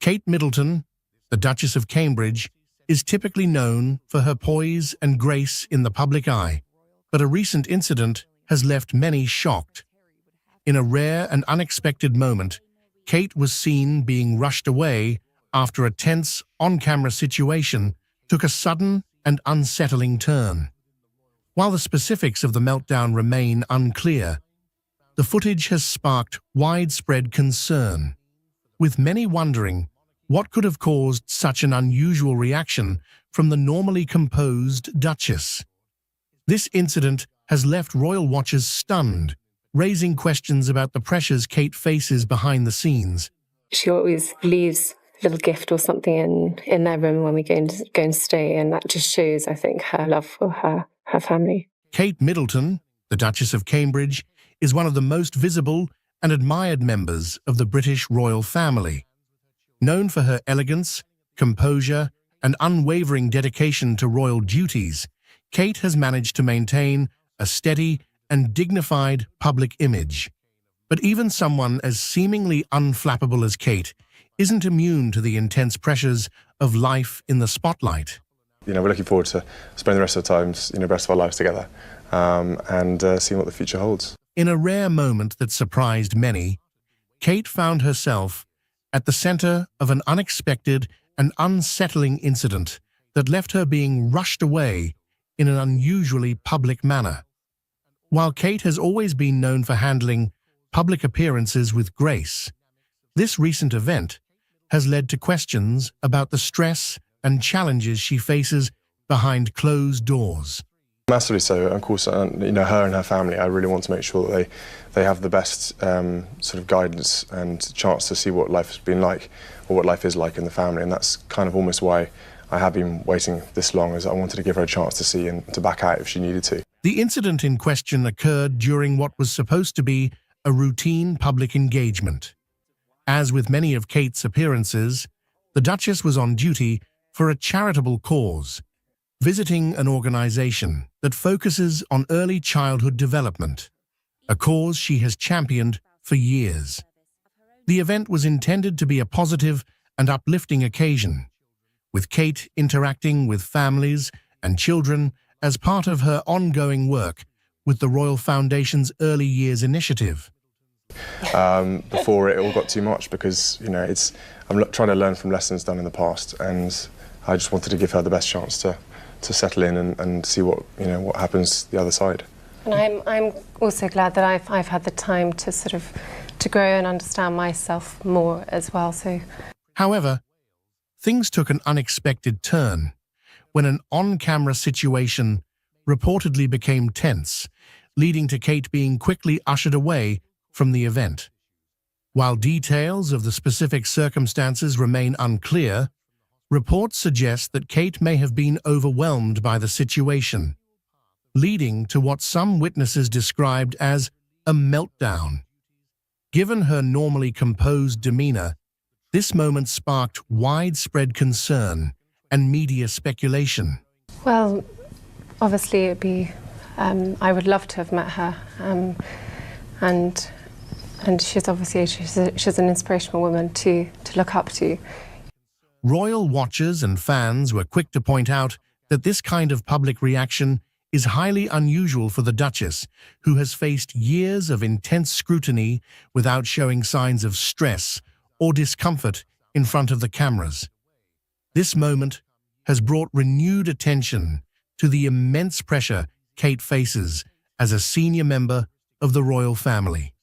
Kate Middleton, the Duchess of Cambridge, is typically known for her poise and grace in the public eye, but a recent incident has left many shocked. In a rare and unexpected moment, Kate was seen being rushed away after a tense, on-camera situation took a sudden and unsettling turn. While the specifics of the meltdown remain unclear, the footage has sparked widespread concern, with many wondering what could have caused such an unusual reaction from the normally composed Duchess. This incident has left royal watchers stunned, raising questions about the pressures Kate faces behind the scenes. She always leaves a little gift or something in their room when we go and stay, and that just shows, I think, her love for her family. Kate Middleton, the Duchess of Cambridge, is one of the most visible and admired members of the British royal family. Known for her elegance, composure, and unwavering dedication to royal duties, Kate has managed to maintain a steady and dignified public image. But even someone as seemingly unflappable as Kate isn't immune to the intense pressures of life in the spotlight. We're looking forward to spending the rest of the times, the rest of our lives together, and seeing what the future holds. In a rare moment that surprised many, Kate found herself at the center of an unexpected and unsettling incident that left her being rushed away in an unusually public manner. While Kate has always been known for handling public appearances with grace, this recent event has led to questions about the stress and challenges she faces behind closed doors. Massively so. Of course, her and her family, I really want to make sure that they have the best sort of guidance and chance to see what life has been like, or what life is like in the family, and that's kind of almost why I have been waiting this long, as I wanted to give her a chance to see and to back out if she needed to. The incident in question occurred during what was supposed to be a routine public engagement. As with many of Kate's appearances, the Duchess was on duty for a charitable cause, visiting an organization that focuses on early childhood development, a cause she has championed for years. The event was intended to be a positive and uplifting occasion, with Kate interacting with families and children as part of her ongoing work with the Royal Foundation's Early Years Initiative. Before it all got too much, because I'm trying to learn from lessons done in the past, and I just wanted to give her the best chance to settle in and see what happens the other side. And I'm also glad that I've had the time to grow and understand myself more as well. So, however, things took an unexpected turn when an on-camera situation reportedly became tense, leading to Kate being quickly ushered away from the event. While details of the specific circumstances remain unclear, reports suggest that Kate may have been overwhelmed by the situation, leading to what some witnesses described as a meltdown. Given her normally composed demeanor, this moment sparked widespread concern and media speculation. Well, obviously it'd be, I would love to have met her, and she's obviously she's an inspirational woman to look up to. Royal watchers and fans were quick to point out that this kind of public reaction is highly unusual for the Duchess, who has faced years of intense scrutiny without showing signs of stress or discomfort in front of the cameras. This moment has brought renewed attention to the immense pressure Kate faces as a senior member of the royal family.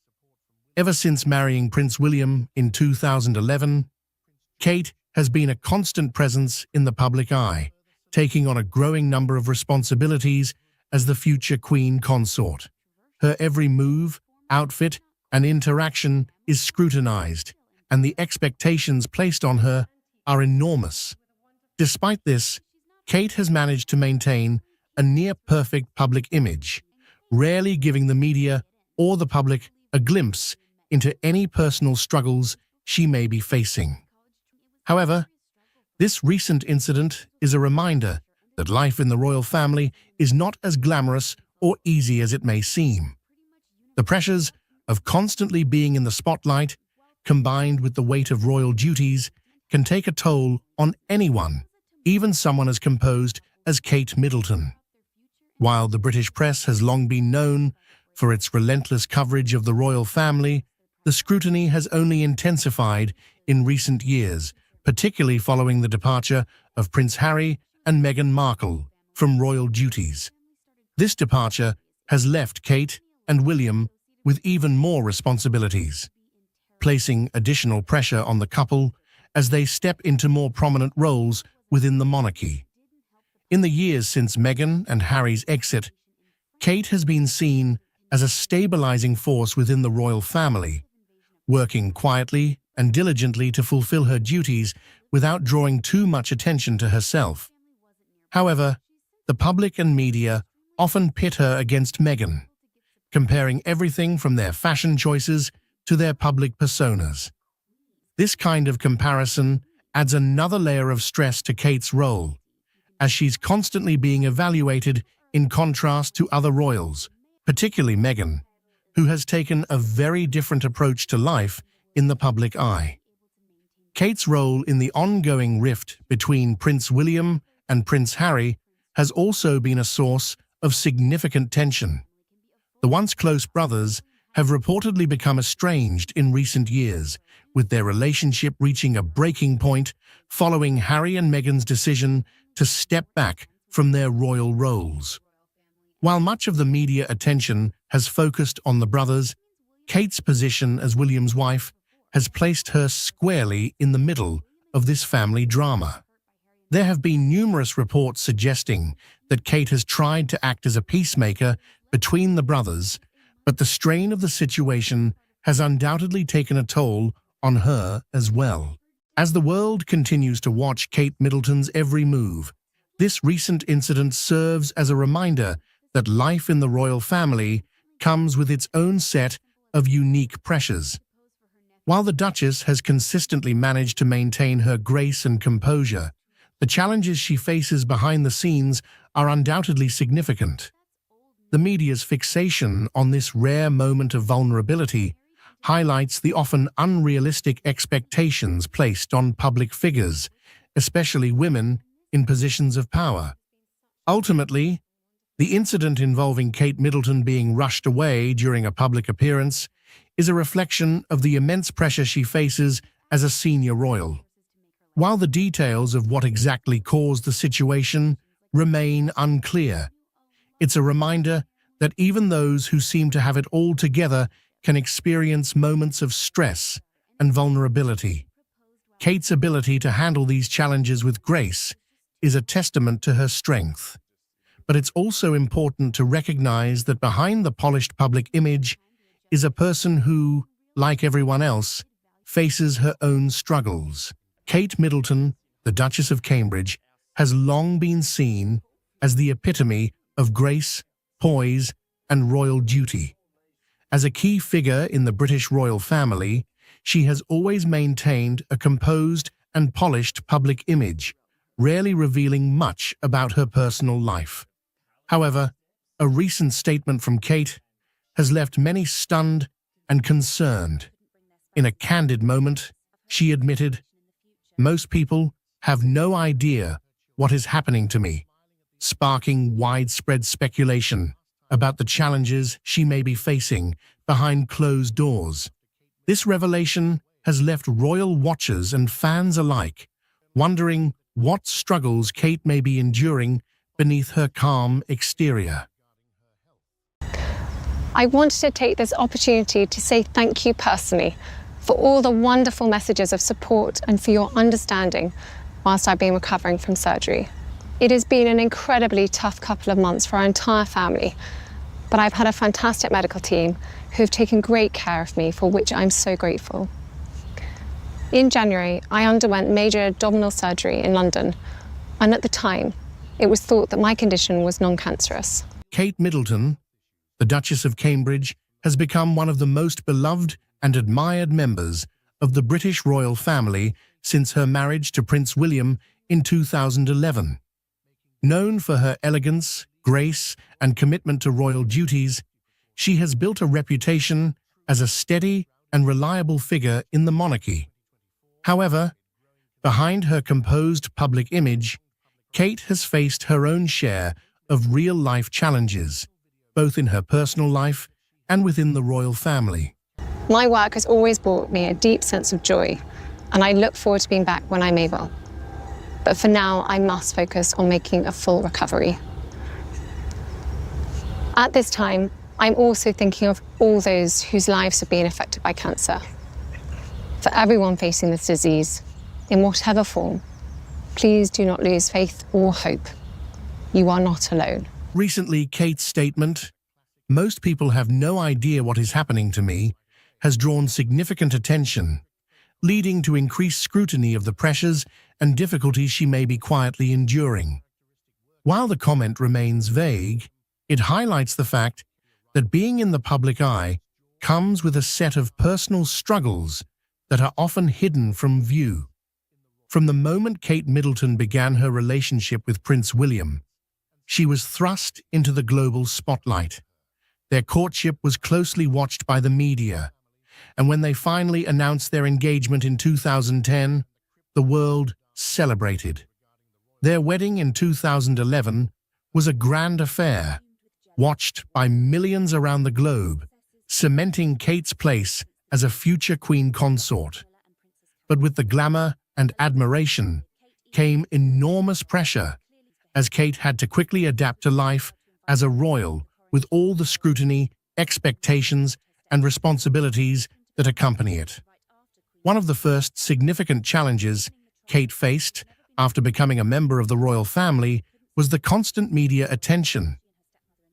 Ever since marrying Prince William in 2011, Kate has been a constant presence in the public eye, taking on a growing number of responsibilities as the future Queen Consort. Her every move, outfit, and interaction is scrutinized, and the expectations placed on her are enormous. Despite this, Kate has managed to maintain a near-perfect public image, rarely giving the media or the public a glimpse into any personal struggles she may be facing. However, this recent incident is a reminder that life in the royal family is not as glamorous or easy as it may seem. The pressures of constantly being in the spotlight, combined with the weight of royal duties, can take a toll on anyone, even someone as composed as Kate Middleton. While the British press has long been known for its relentless coverage of the royal family, the scrutiny has only intensified in recent years, particularly following the departure of Prince Harry and Meghan Markle from royal duties. This departure has left Kate and William with even more responsibilities, placing additional pressure on the couple as they step into more prominent roles within the monarchy. In the years since Meghan and Harry's exit, Kate has been seen as a stabilizing force within the royal family, working quietly and diligently to fulfill her duties without drawing too much attention to herself. However, the public and media often pit her against Meghan, comparing everything from their fashion choices to their public personas. This kind of comparison adds another layer of stress to Kate's role, as she's constantly being evaluated in contrast to other royals, particularly Meghan, who has taken a very different approach to life in the public eye. Kate's role in the ongoing rift between Prince William and Prince Harry has also been a source of significant tension. The once close brothers have reportedly become estranged in recent years, with their relationship reaching a breaking point following Harry and Meghan's decision to step back from their royal roles. While much of the media attention has focused on the brothers, Kate's position as William's wife has placed her squarely in the middle of this family drama. There have been numerous reports suggesting that Kate has tried to act as a peacemaker between the brothers, but the strain of the situation has undoubtedly taken a toll on her as well. As the world continues to watch Kate Middleton's every move, this recent incident serves as a reminder that life in the royal family comes with its own set of unique pressures. While the Duchess has consistently managed to maintain her grace and composure, the challenges she faces behind the scenes are undoubtedly significant. The media's fixation on this rare moment of vulnerability highlights the often unrealistic expectations placed on public figures, especially women in positions of power. Ultimately, the incident involving Kate Middleton being rushed away during a public appearance is a reflection of the immense pressure she faces as a senior royal. While the details of what exactly caused the situation remain unclear, it's a reminder that even those who seem to have it all together can experience moments of stress and vulnerability. Kate's ability to handle these challenges with grace is a testament to her strength. But it's also important to recognize that behind the polished public image is a person who, like everyone else, faces her own struggles. Kate Middleton, the Duchess of Cambridge, has long been seen as the epitome of grace, poise, and royal duty. As a key figure in the British royal family, she has always maintained a composed and polished public image, rarely revealing much about her personal life. However, a recent statement from Kate has left many stunned and concerned. In a candid moment, she admitted, "Most people have no idea what is happening to me," sparking widespread speculation about the challenges she may be facing behind closed doors. This revelation has left royal watchers and fans alike wondering what struggles Kate may be enduring beneath her calm exterior. I wanted to take this opportunity to say thank you personally for all the wonderful messages of support and for your understanding whilst I've been recovering from surgery. It has been an incredibly tough couple of months for our entire family, but I've had a fantastic medical team who have taken great care of me, for which I'm so grateful. In January, I underwent major abdominal surgery in London, and at the time, it was thought that my condition was non-cancerous. Kate Middleton, the Duchess of Cambridge, has become one of the most beloved and admired members of the British royal family since her marriage to Prince William in 2011. Known for her elegance, grace, and commitment to royal duties, she has built a reputation as a steady and reliable figure in the monarchy. However, Behind her composed public image, Kate has faced her own share of real-life challenges, both in her personal life and within the royal family. My work has always brought me a deep sense of joy, and I look forward to being back when I'm able. But for now, I must focus on making a full recovery. At this time, I'm also thinking of all those whose lives have been affected by cancer. For everyone facing this disease, in whatever form, please do not lose faith or hope. You are not alone. Recently, Kate's statement, "Most people have no idea what is happening to me," has drawn significant attention, leading to increased scrutiny of the pressures and difficulties she may be quietly enduring. While the comment remains vague, it highlights the fact that being in the public eye comes with a set of personal struggles that are often hidden from view. From the moment Kate Middleton began her relationship with Prince William, she was thrust into the global spotlight. Their courtship was closely watched by the media, and when they finally announced their engagement in 2010, the world celebrated. Their wedding in 2011 was a grand affair, watched by millions around the globe, cementing Kate's place as a future queen consort. But with the glamour and admiration came enormous pressure, as Kate had to quickly adapt to life as a royal with all the scrutiny, expectations, and responsibilities that accompany it. One of the first significant challenges Kate faced after becoming a member of the royal family was the constant media attention.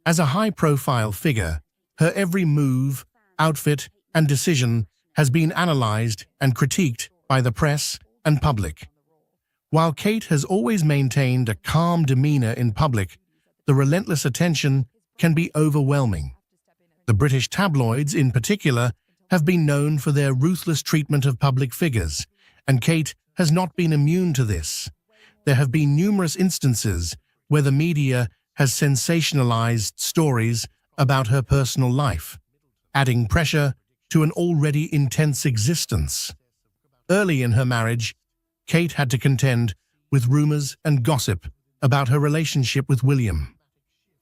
As a high-profile figure, her every move, outfit, and decision has been analyzed and critiqued by the press and public. While Kate has always maintained a calm demeanor in public, the relentless attention can be overwhelming. The British tabloids, in particular, have been known for their ruthless treatment of public figures, and Kate has not been immune to this. There have been numerous instances where the media has sensationalized stories about her personal life, adding pressure to an already intense existence. Early in her marriage, Kate had to contend with rumors and gossip about her relationship with William.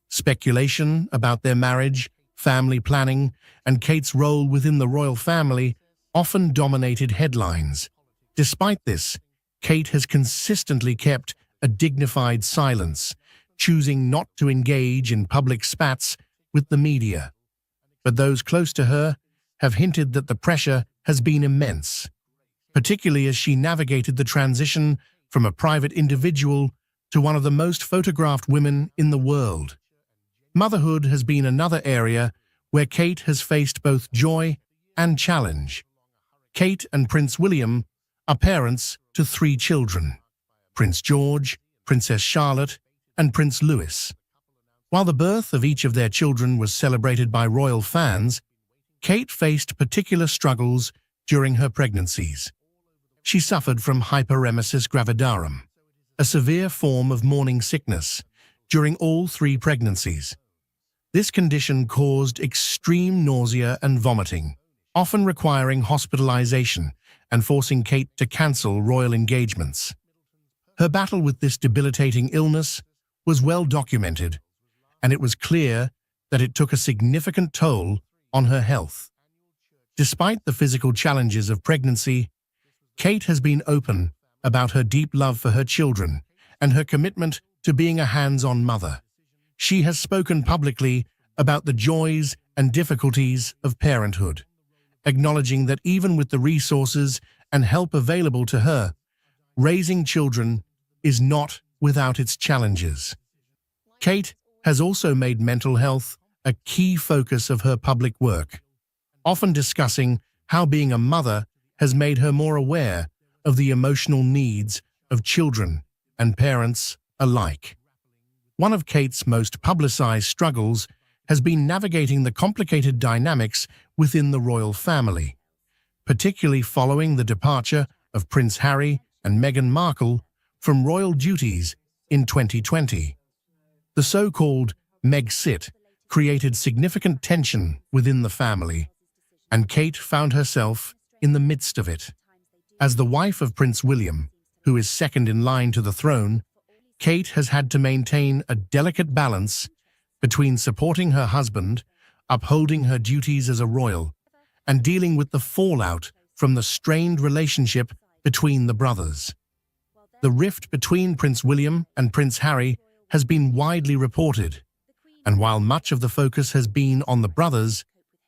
Speculation about their marriage, family planning, and Kate's role within the royal family often dominated headlines. Despite this, Kate has consistently kept a dignified silence, choosing not to engage in public spats with the media. But those close to her have hinted that the pressure has been immense, particularly as she navigated the transition from a private individual to one of the most photographed women in the world. Motherhood has been another area where Kate has faced both joy and challenge. Kate and Prince William are parents to 3 children: Prince George, Princess Charlotte, and Prince Louis. While the birth of each of their children was celebrated by royal fans, Kate faced particular struggles during her pregnancies. She suffered from hyperemesis gravidarum, a severe form of morning sickness, during all 3 pregnancies. This condition caused extreme nausea and vomiting, often requiring hospitalization and forcing Kate to cancel royal engagements. Her battle with this debilitating illness was well documented, and it was clear that it took a significant toll on her health. Despite the physical challenges of pregnancy, Kate has been open about her deep love for her children and her commitment to being a hands-on mother. She has spoken publicly about the joys and difficulties of parenthood, acknowledging that even with the resources and help available to her, raising children is not without its challenges. Kate has also made mental health a key focus of her public work, often discussing how being a mother has made her more aware of the emotional needs of children and parents alike. One of Kate's most publicized struggles has been navigating the complicated dynamics within the royal family, particularly following the departure of Prince Harry and Meghan Markle from royal duties in 2020. The so-called Meg-Sit created significant tension within the family, and Kate found herself in the midst of it. As the wife of Prince William, who is second in line to the throne, Kate has had to maintain a delicate balance between supporting her husband, upholding her duties as a royal, and dealing with the fallout from the strained relationship between the brothers. The rift between Prince William and Prince Harry has been widely reported, and while much of the focus has been on the brothers,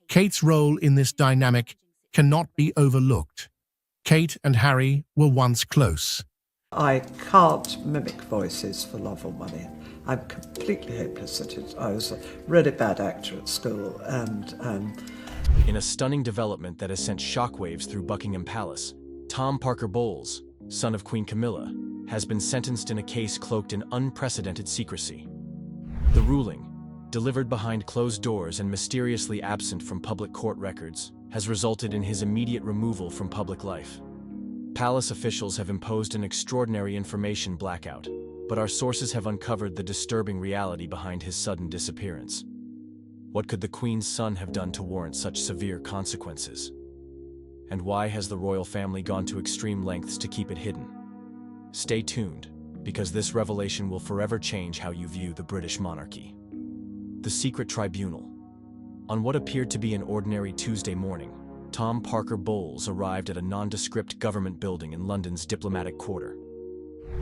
Kate's role in this dynamic cannot be overlooked. Kate and Harry were once close. I can't mimic voices for love or money. I'm completely hopeless at it. I was a really bad actor at school, and In a stunning development that has sent shockwaves through Buckingham Palace, Tom Parker Bowles, son of Queen Camilla, has been sentenced in a case cloaked in unprecedented secrecy. The ruling, delivered behind closed doors and mysteriously absent from public court records, has resulted in his immediate removal from public life. Palace officials have imposed an extraordinary information blackout, but our sources have uncovered the disturbing reality behind his sudden disappearance. What could the Queen's son have done to warrant such severe consequences? And why has the royal family gone to extreme lengths to keep it hidden? Stay tuned, because this revelation will forever change how you view the British monarchy. The Secret Tribunal. On what appeared to be an ordinary Tuesday morning, Tom Parker Bowles arrived at a nondescript government building in London's diplomatic quarter.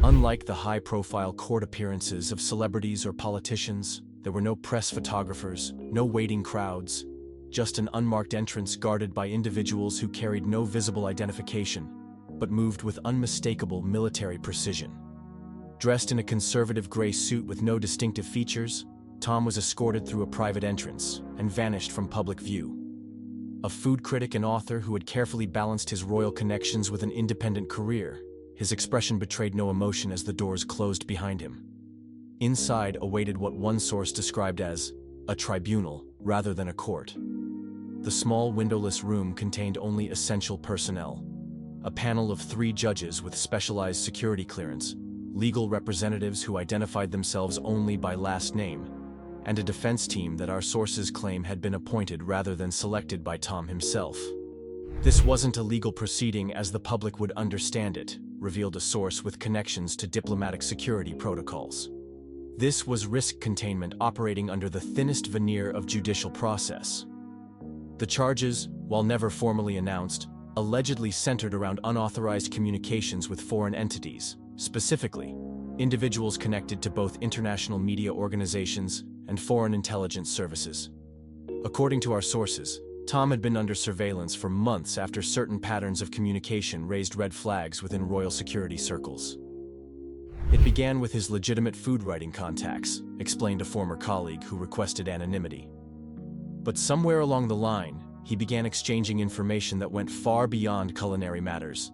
Unlike the high-profile court appearances of celebrities or politicians, there were no press photographers, no waiting crowds, just an unmarked entrance guarded by individuals who carried no visible identification, but moved with unmistakable military precision. Dressed in a conservative gray suit with no distinctive features, Tom was escorted through a private entrance and vanished from public view. A food critic and author who had carefully balanced his royal connections with an independent career, his expression betrayed no emotion as the doors closed behind him. Inside awaited what one source described as a tribunal rather than a court. The small windowless room contained only essential personnel. A panel of 3 judges with specialized security clearance, legal representatives who identified themselves only by last name, and a defense team that our sources claim had been appointed rather than selected by Tom himself. This wasn't a legal proceeding as the public would understand it, revealed a source with connections to diplomatic security protocols. This was risk containment operating under the thinnest veneer of judicial process. The charges, while never formally announced, allegedly centered around unauthorized communications with foreign entities, specifically, individuals connected to both international media organizations and foreign intelligence services. According to our sources, Tom had been under surveillance for months after certain patterns of communication raised red flags within royal security circles. It began with his legitimate food writing contacts, explained a former colleague who requested anonymity. But somewhere along the line, he began exchanging information that went far beyond culinary matters.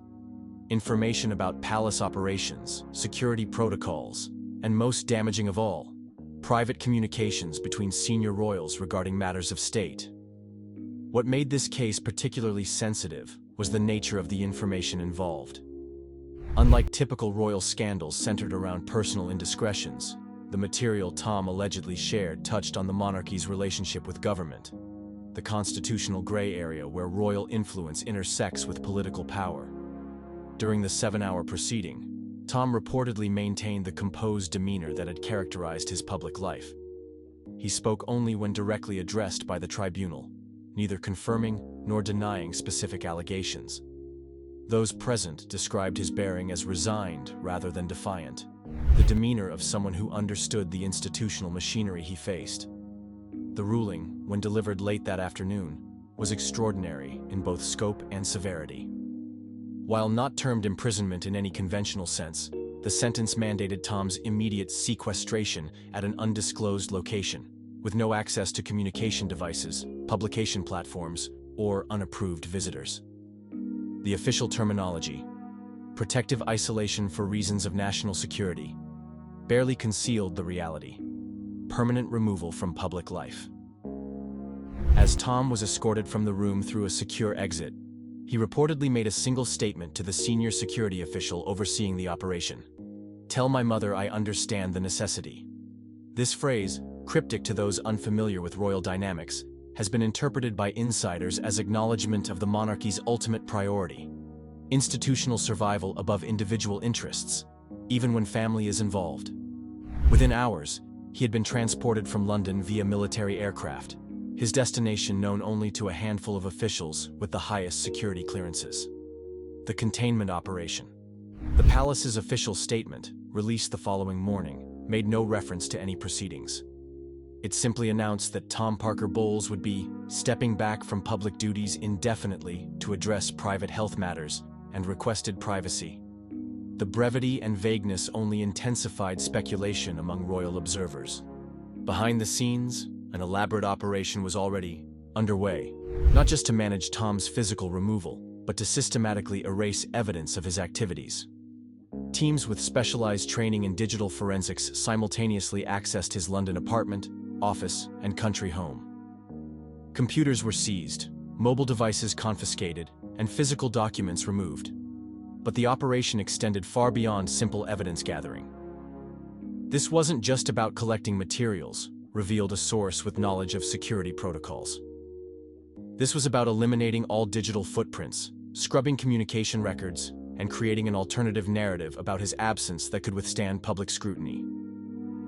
Information about palace operations, security protocols, and most damaging of all, private communications between senior royals regarding matters of state. What made this case particularly sensitive was the nature of the information involved. Unlike typical royal scandals centered around personal indiscretions, the material Tom allegedly shared touched on the monarchy's relationship with government, the constitutional gray area where royal influence intersects with political power. During the 7-hour proceeding, Tom reportedly maintained the composed demeanor that had characterized his public life. He spoke only when directly addressed by the tribunal, neither confirming nor denying specific allegations. Those present described his bearing as resigned rather than defiant, the demeanor of someone who understood the institutional machinery he faced. The ruling, when delivered late that afternoon, was extraordinary in both scope and severity. While not termed imprisonment in any conventional sense, the sentence mandated Tom's immediate sequestration at an undisclosed location, with no access to communication devices, publication platforms, or unapproved visitors. The official terminology, protective isolation for reasons of national security, barely concealed the reality: permanent removal from public life. As Tom was escorted from the room through a secure exit, he reportedly made a single statement to the senior security official overseeing the operation: "Tell my mother I understand the necessity." This phrase, cryptic to those unfamiliar with royal dynamics, has been interpreted by insiders as acknowledgement of the monarchy's ultimate priority: institutional survival above individual interests, even when family is involved. Within hours, he had been transported from London via military aircraft, his destination known only to a handful of officials with the highest security clearances. The containment operation. The palace's official statement, released the following morning, made no reference to any proceedings. It simply announced that Tom Parker Bowles would be stepping back from public duties indefinitely to address private health matters and requested privacy. The brevity and vagueness only intensified speculation among royal observers. Behind the scenes, an elaborate operation was already underway, not just to manage Tom's physical removal, but to systematically erase evidence of his activities. Teams with specialized training in digital forensics simultaneously accessed his London apartment, office, and country home. Computers were seized, mobile devices confiscated, and physical documents removed. But the operation extended far beyond simple evidence gathering. This wasn't just about collecting materials, revealed a source with knowledge of security protocols. This was about eliminating all digital footprints, scrubbing communication records, and creating an alternative narrative about his absence that could withstand public scrutiny.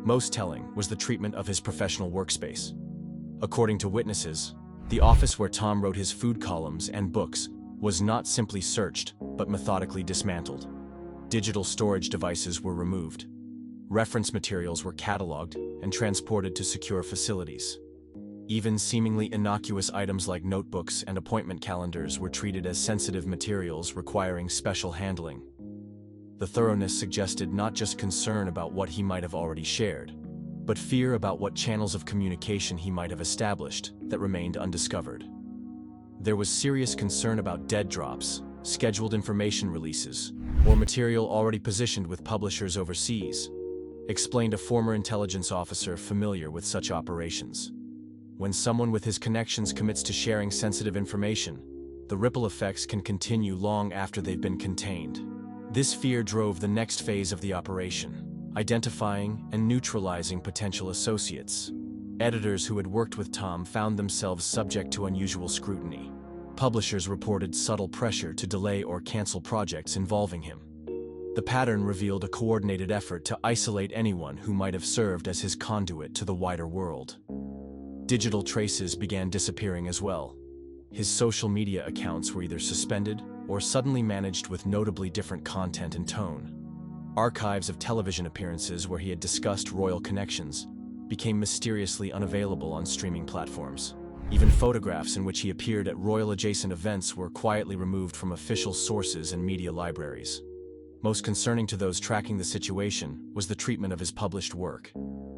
Most telling was the treatment of his professional workspace. According to witnesses, the office where Tom wrote his food columns and books was not simply searched, but methodically dismantled. Digital storage devices were removed. Reference materials were cataloged and transported to secure facilities. Even seemingly innocuous items like notebooks and appointment calendars were treated as sensitive materials requiring special handling. The thoroughness suggested not just concern about what he might have already shared, but fear about what channels of communication he might have established that remained undiscovered. There was serious concern about dead drops, scheduled information releases, or material already positioned with publishers overseas, explained a former intelligence officer familiar with such operations. When someone with his connections commits to sharing sensitive information, the ripple effects can continue long after they've been contained. This fear drove the next phase of the operation, identifying and neutralizing potential associates. Editors who had worked with Tom found themselves subject to unusual scrutiny. Publishers reported subtle pressure to delay or cancel projects involving him. The pattern revealed a coordinated effort to isolate anyone who might have served as his conduit to the wider world. Digital traces began disappearing as well. His social media accounts were either suspended or suddenly managed with notably different content and tone. Archives of television appearances where he had discussed royal connections became mysteriously unavailable on streaming platforms. Even photographs in which he appeared at royal-adjacent events were quietly removed from official sources and media libraries. Most concerning to those tracking the situation was the treatment of his published work.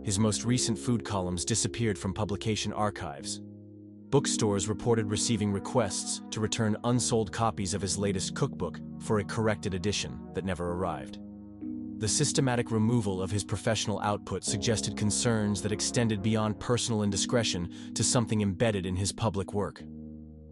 His most recent food columns disappeared from publication archives. Bookstores reported receiving requests to return unsold copies of his latest cookbook for a corrected edition that never arrived. The systematic removal of his professional output suggested concerns that extended beyond personal indiscretion to something embedded in his public work.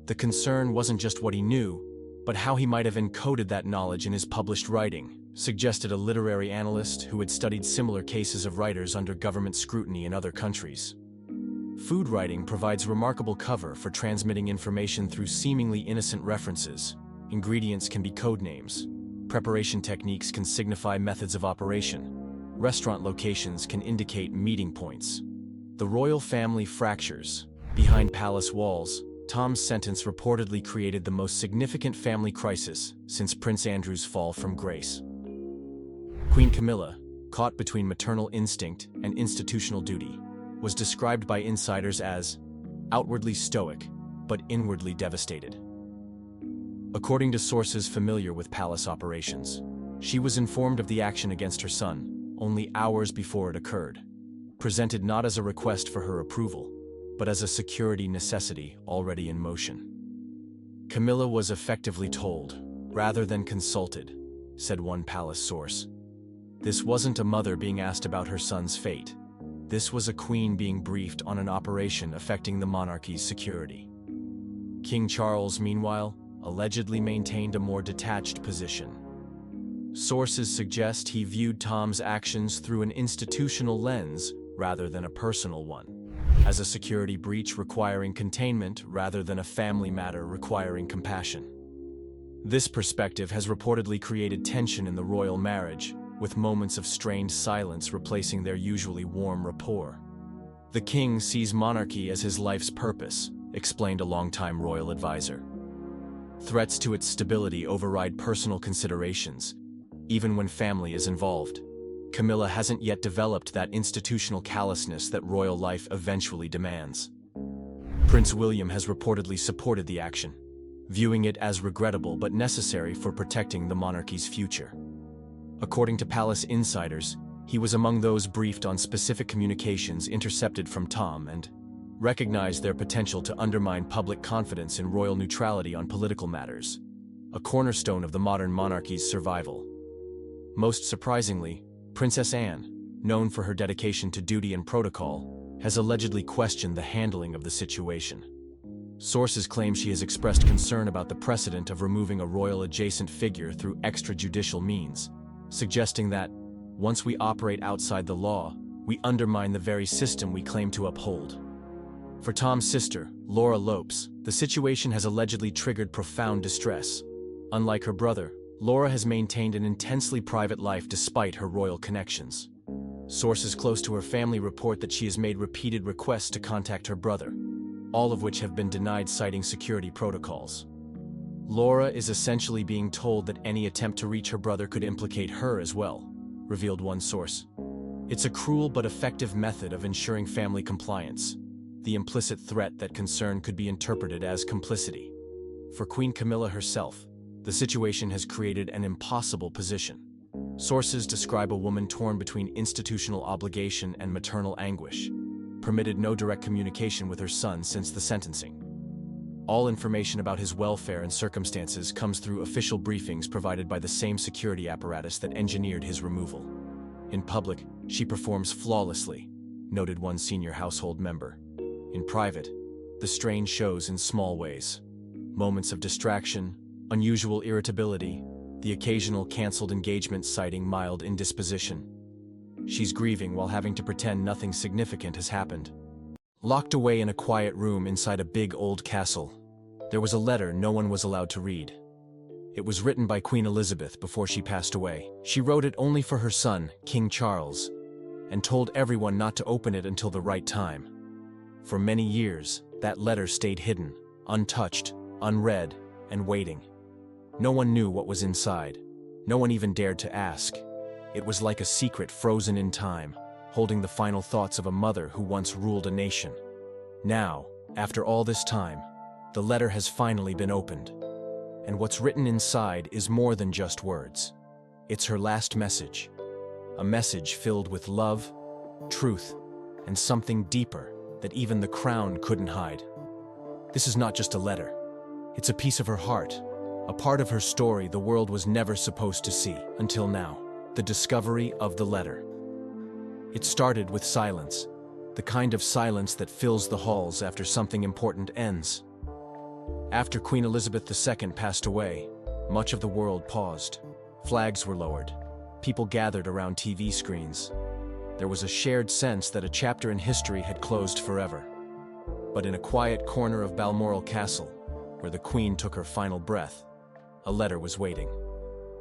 The concern wasn't just what he knew, but how he might have encoded that knowledge in his published writing, suggested a literary analyst who had studied similar cases of writers under government scrutiny in other countries. Food writing provides remarkable cover for transmitting information through seemingly innocent references. Ingredients can be code names. Preparation techniques can signify methods of operation. Restaurant locations can indicate meeting points. The royal family fractures. Behind palace walls, Tom's sentence reportedly created the most significant family crisis since Prince Andrew's fall from grace. Queen Camilla, caught between maternal instinct and institutional duty, was described by insiders as outwardly stoic, but inwardly devastated. According to sources familiar with palace operations, she was informed of the action against her son only hours before it occurred, presented not as a request for her approval, but as a security necessity already in motion. Camilla was effectively told, rather than consulted, said one palace source. This wasn't a mother being asked about her son's fate. This was a queen being briefed on an operation affecting the monarchy's security. King Charles, meanwhile, allegedly maintained a more detached position. Sources suggest he viewed Tom's actions through an institutional lens rather than a personal one, as a security breach requiring containment rather than a family matter requiring compassion. This perspective has reportedly created tension in the royal marriage, with moments of strained silence replacing their usually warm rapport. The king sees monarchy as his life's purpose, explained a longtime royal advisor. Threats to its stability override personal considerations, even when family is involved. Camilla hasn't yet developed that institutional callousness that royal life eventually demands. Prince William has reportedly supported the action, viewing it as regrettable but necessary for protecting the monarchy's future. According to palace insiders, he was among those briefed on specific communications intercepted from Tom and recognized their potential to undermine public confidence in royal neutrality on political matters, a cornerstone of the modern monarchy's survival. Most surprisingly, Princess Anne, known for her dedication to duty and protocol, has allegedly questioned the handling of the situation. Sources claim she has expressed concern about the precedent of removing a royal-adjacent figure through extrajudicial means, suggesting that, once we operate outside the law, we undermine the very system we claim to uphold. For Tom's sister, Laura Lopes, the situation has allegedly triggered profound distress. Unlike her brother, Laura has maintained an intensely private life despite her royal connections. Sources close to her family report that she has made repeated requests to contact her brother, all of which have been denied citing security protocols. Laura is essentially being told that any attempt to reach her brother could implicate her as well, revealed one source. It's a cruel but effective method of ensuring family compliance, the implicit threat that concern could be interpreted as complicity. For Queen Camilla herself, the situation has created an impossible position. Sources describe a woman torn between institutional obligation and maternal anguish, permitted no direct communication with her son since the sentencing. All information about his welfare and circumstances comes through official briefings provided by the same security apparatus that engineered his removal. In public, she performs flawlessly, noted one senior household member. In private, the strain shows in small ways. Moments of distraction, unusual irritability, the occasional canceled engagement citing mild indisposition. She's grieving while having to pretend nothing significant has happened. Locked away in a quiet room inside a big old castle, there was a letter no one was allowed to read. It was written by Queen Elizabeth before she passed away. She wrote it only for her son, King Charles, and told everyone not to open it until the right time. For many years, that letter stayed hidden, untouched, unread, and waiting. No one knew what was inside. No one even dared to ask. It was like a secret frozen in time, holding the final thoughts of a mother who once ruled a nation. Now, after all this time, the letter has finally been opened. And what's written inside is more than just words. It's her last message. A message filled with love, truth, and something deeper that even the crown couldn't hide. This is not just a letter. It's a piece of her heart, a part of her story the world was never supposed to see until now, the discovery of the letter. It started with silence, the kind of silence that fills the halls after something important ends. After Queen Elizabeth II passed away, much of the world paused. Flags were lowered. People gathered around TV screens. There was a shared sense that a chapter in history had closed forever. But in a quiet corner of Balmoral Castle, where the Queen took her final breath, a letter was waiting,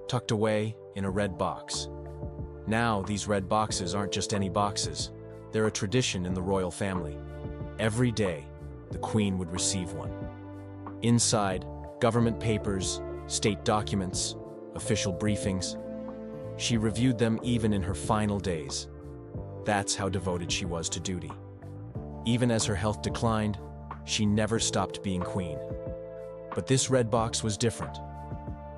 tucked away in a red box. Now, these red boxes aren't just any boxes. They're a tradition in the royal family. Every day, the Queen would receive one. Inside, government papers, state documents, official briefings. She reviewed them even in her final days. That's how devoted she was to duty. Even as her health declined, she never stopped being queen. But this red box was different.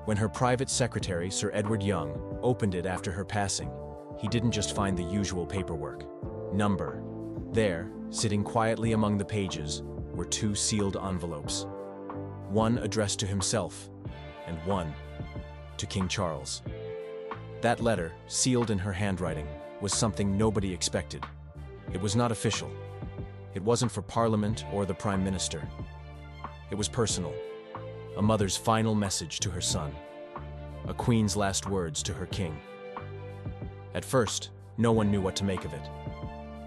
When her private secretary, Sir Edward Young, opened it after her passing, he didn't just find the usual paperwork. Number. There, sitting quietly among the pages, were 2 sealed envelopes. One addressed to himself, and one to King Charles. That letter, sealed in her handwriting, was something nobody expected. It was not official. It wasn't for Parliament or the Prime Minister. It was personal. A mother's final message to her son. A queen's last words to her king. At first, no one knew what to make of it.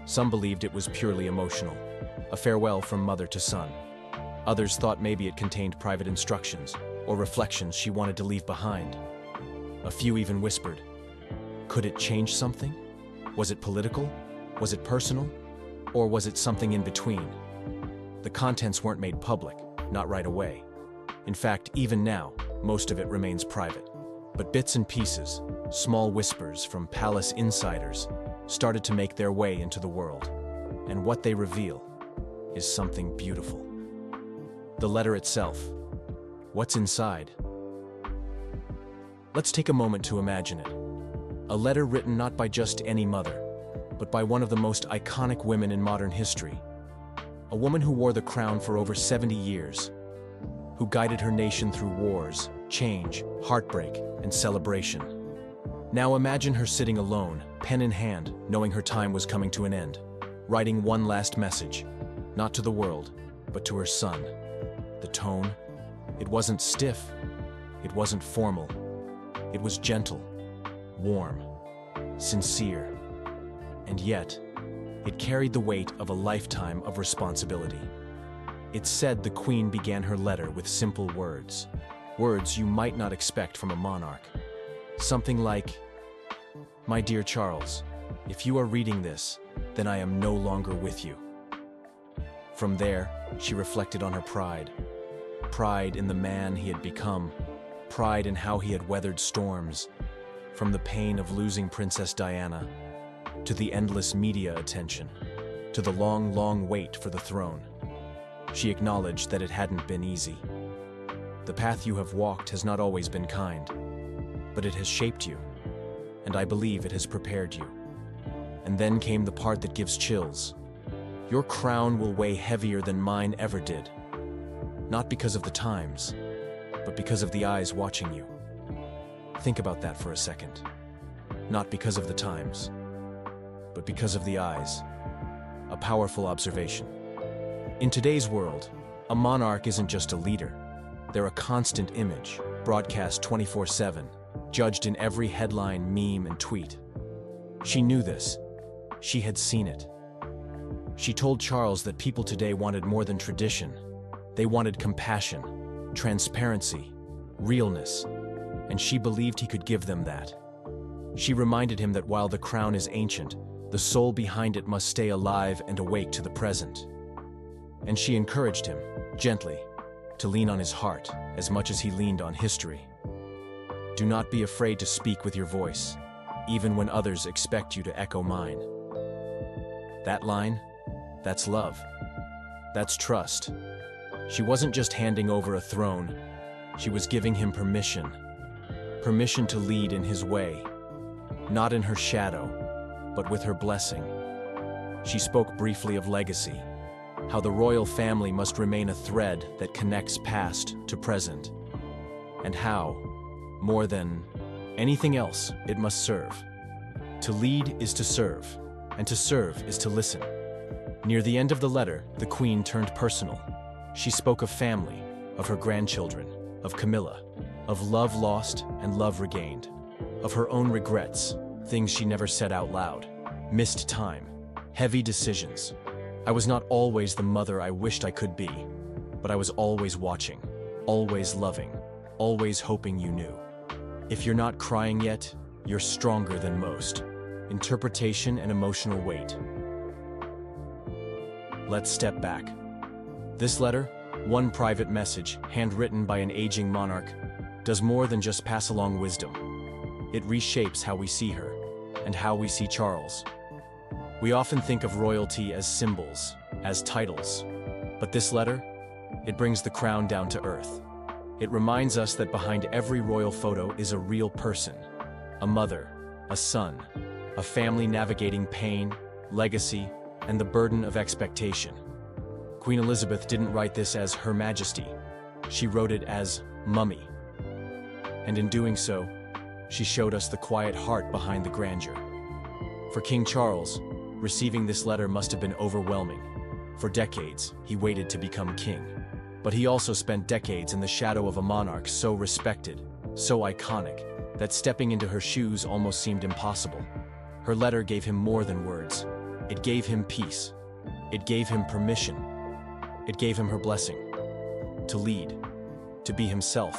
Some believed it was purely emotional, a farewell from mother to son. Others thought maybe it contained private instructions, or reflections she wanted to leave behind. A few even whispered, could it change something? Was it political? Was it personal? Or was it something in between? The contents weren't made public, not right away. In fact, even now, most of it remains private. But bits and pieces, small whispers from palace insiders, started to make their way into the world. And what they reveal is something beautiful. The letter itself. What's inside? Let's take a moment to imagine it. A letter written not by just any mother, but by one of the most iconic women in modern history. A woman who wore the crown for over 70 years, who guided her nation through wars, change, heartbreak, and celebration. Now imagine her sitting alone, pen in hand, knowing her time was coming to an end, writing one last message, not to the world, but to her son. The tone, it wasn't stiff, it wasn't formal, it was gentle, warm, sincere, and yet, it carried the weight of a lifetime of responsibility. It said the Queen began her letter with simple words, words you might not expect from a monarch. Something like, "My dear Charles, if you are reading this, then I am no longer with you." From there, she reflected on her pride. Pride in the man he had become, pride in how he had weathered storms, from the pain of losing Princess Diana, to the endless media attention, to the long, long wait for the throne. She acknowledged that it hadn't been easy. The path you have walked has not always been kind, but it has shaped you, and I believe it has prepared you. And then came the part that gives chills. Your crown will weigh heavier than mine ever did, not because of the times, but because of the eyes watching you. Think about that for a second. Not because of the times, but because of the eyes. A powerful observation. In today's world, a monarch isn't just a leader. They're a constant image, broadcast 24/7, judged in every headline, meme, and tweet. She knew this. She had seen it. She told Charles that people today wanted more than tradition. They wanted compassion, transparency, realness, and she believed he could give them that. She reminded him that while the crown is ancient, the soul behind it must stay alive and awake to the present. And she encouraged him, gently, to lean on his heart as much as he leaned on history. Do not be afraid to speak with your voice, even when others expect you to echo mine. That line, that's love. That's trust. She wasn't just handing over a throne, she was giving him permission. Permission to lead in his way, not in her shadow, but with her blessing. She spoke briefly of legacy, how the royal family must remain a thread that connects past to present, and how, more than anything else, it must serve. To lead is to serve, and to serve is to listen. Near the end of the letter, the Queen turned personal. She spoke of family, of her grandchildren, of Camilla, of love lost and love regained, of her own regrets, things she never said out loud, missed time, heavy decisions. I was not always the mother I wished I could be, but I was always watching, always loving, always hoping you knew. If you're not crying yet, you're stronger than most. Interpretation and emotional weight. Let's step back. This letter, one private message handwritten by an aging monarch, does more than just pass along wisdom. It reshapes how we see her and how we see Charles. We often think of royalty as symbols, as titles, but this letter, it brings the crown down to earth. It reminds us that behind every royal photo is a real person, a mother, a son, a family navigating pain, legacy, and the burden of expectation. Queen Elizabeth didn't write this as Her Majesty. She wrote it as Mummy. And in doing so, she showed us the quiet heart behind the grandeur. For King Charles, receiving this letter must have been overwhelming. For decades, he waited to become king. But he also spent decades in the shadow of a monarch so respected, so iconic, that stepping into her shoes almost seemed impossible. Her letter gave him more than words. It gave him peace. It gave him permission. It gave him her blessing. To lead. To be himself.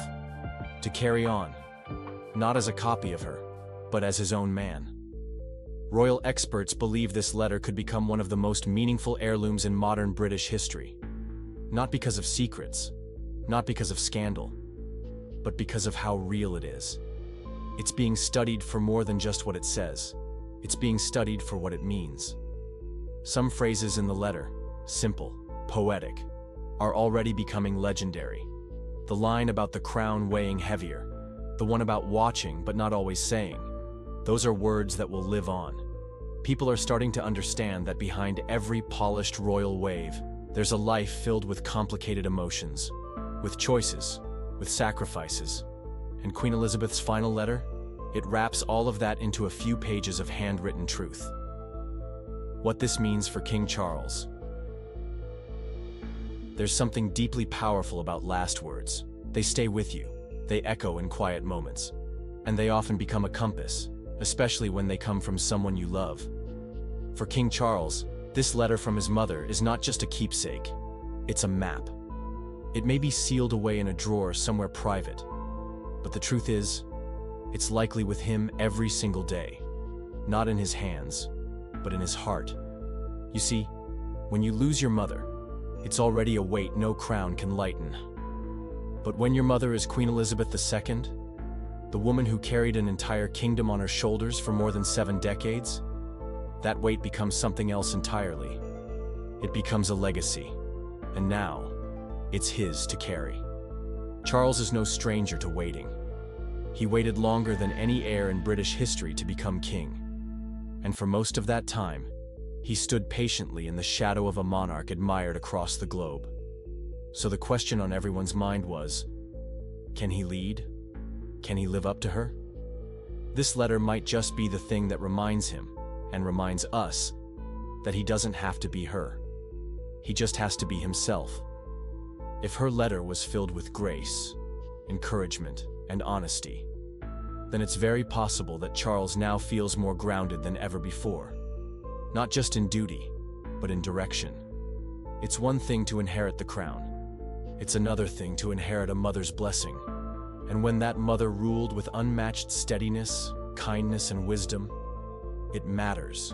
to carry on, not as a copy of her, but as his own man. Royal experts believe this letter could become one of the most meaningful heirlooms in modern British history. Not because of secrets, not because of scandal, but because of how real it is. It's being studied for more than just what it says. It's being studied for what it means. Some phrases in the letter, simple, poetic, are already becoming legendary. The line about the crown weighing heavier, the one about watching but not always saying, those are words that will live on. People are starting to understand that behind every polished royal wave, there's a life filled with complicated emotions, with choices, with sacrifices. And Queen Elizabeth's final letter? It wraps all of that into a few pages of handwritten truth. What this means for King Charles. There's something deeply powerful about last words. They stay with you. They echo in quiet moments. And they often become a compass, especially when they come from someone you love. For King Charles, this letter from his mother is not just a keepsake. It's a map. It may be sealed away in a drawer somewhere private, but the truth is, it's likely with him every single day. Not in his hands, but in his heart. You see, when you lose your mother, it's already a weight no crown can lighten. But when your mother is Queen Elizabeth II, the woman who carried an entire kingdom on her shoulders for more than 7 decades, that weight becomes something else entirely. It becomes a legacy, and now, it's his to carry. Charles is no stranger to waiting. He waited longer than any heir in British history to become king. And for most of that time, he stood patiently in the shadow of a monarch admired across the globe. So the question on everyone's mind was, can he lead? Can he live up to her? This letter might just be the thing that reminds him, and reminds us, that he doesn't have to be her. He just has to be himself. If her letter was filled with grace, encouragement, and honesty, then it's very possible that Charles now feels more grounded than ever before. Not just in duty, but in direction. It's one thing to inherit the crown. It's another thing to inherit a mother's blessing. And when that mother ruled with unmatched steadiness, kindness, and wisdom, it matters.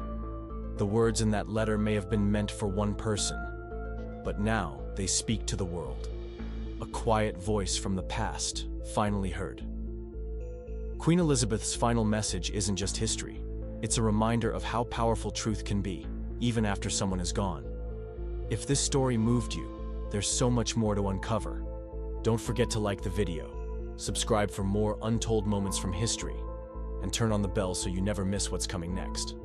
The words in that letter may have been meant for one person, but now they speak to the world. A quiet voice from the past, finally heard. Queen Elizabeth's final message isn't just history. It's a reminder of how powerful truth can be, even after someone is gone. If this story moved you, there's so much more to uncover. Don't forget to like the video, subscribe for more untold moments from history, and turn on the bell so you never miss what's coming next.